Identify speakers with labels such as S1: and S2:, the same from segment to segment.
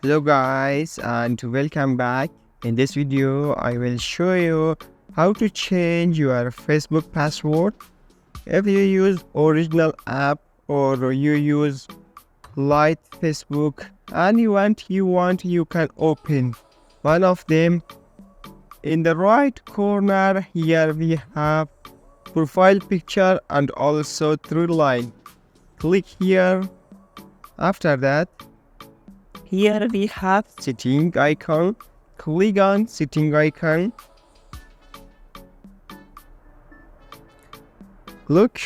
S1: Hello guys and welcome back. In this video I will show you how to change your Facebook password. If you use original app or you use Lite Facebook and you can open one of them. In the right corner here we have profile picture and also through line. Click here. After that, here we have setting icon. Click on setting icon. Look,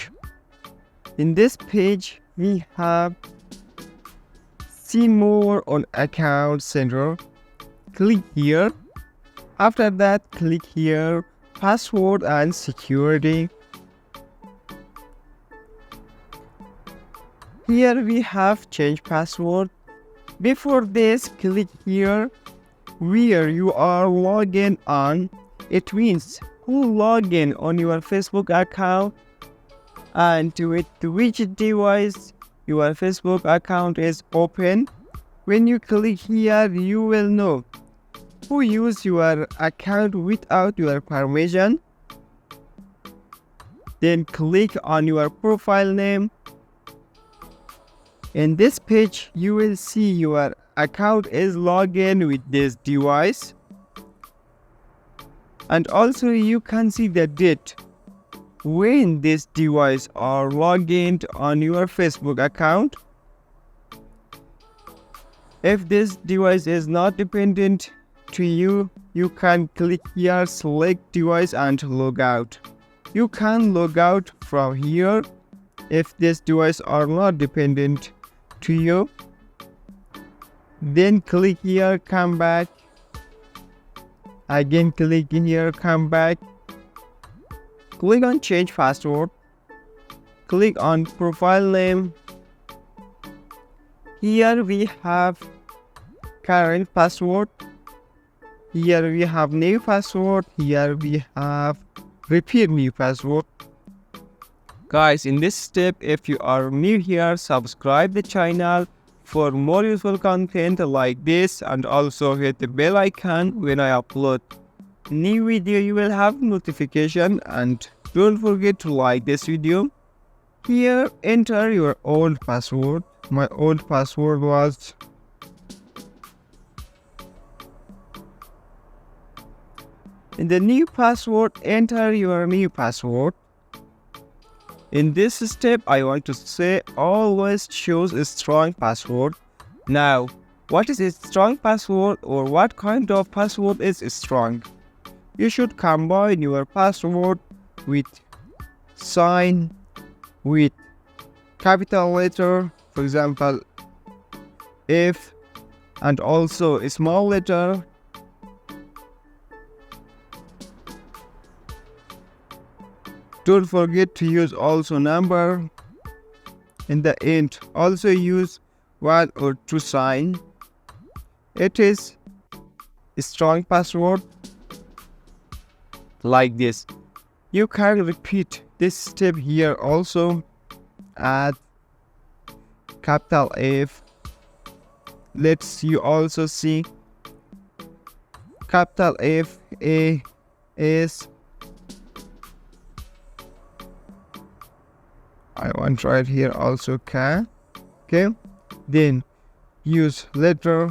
S1: in this page we have see more on account center. Click here. After that, click here password and security. Here we have change password. Before this, click here where you are logging on. It means who log in on your Facebook account and with which device your Facebook account is open. When you click here, you will know who use your account without your permission. Then click on your profile name. In this page, you will see your account is logged in with this device. And also you can see the date when this device are logged in on your Facebook account. If this device is not dependent to you, you can click here, select device and log out. You can log out from here if this device are not dependent to you. Then click here, come back. Again click here, come back. Click on change password. Click on profile name. Here we have current password. Here we have new password. Here we have repeat new password. Guys, in this step, if you are new here, subscribe the channel for more useful content like this and also hit the bell icon. When I upload new video, you will have notification and don't forget to like this video. Here, enter your old password. My old password was in the new password, enter your new password. In this step, I want to say always choose a strong password. Now, what is a strong password or what kind of password is strong? You should combine your password with sign, with capital letter, for example, F, and also a small letter. Don't forget to use also number in the end. Also use 1 or 2 sign. It is a strong password like this. You can repeat this step here also. Add capital F. Let's you also see capital F, A, S. I want right here also can. Okay, then use letter,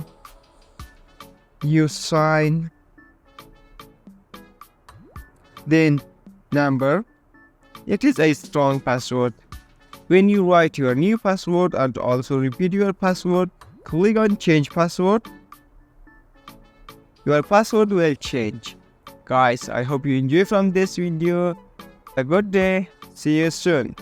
S1: use sign, then number. It is a strong password. When you write your new password and also repeat your password, click on change password. Your password will change. Guys, I hope you enjoy from this video. A good day. See you soon.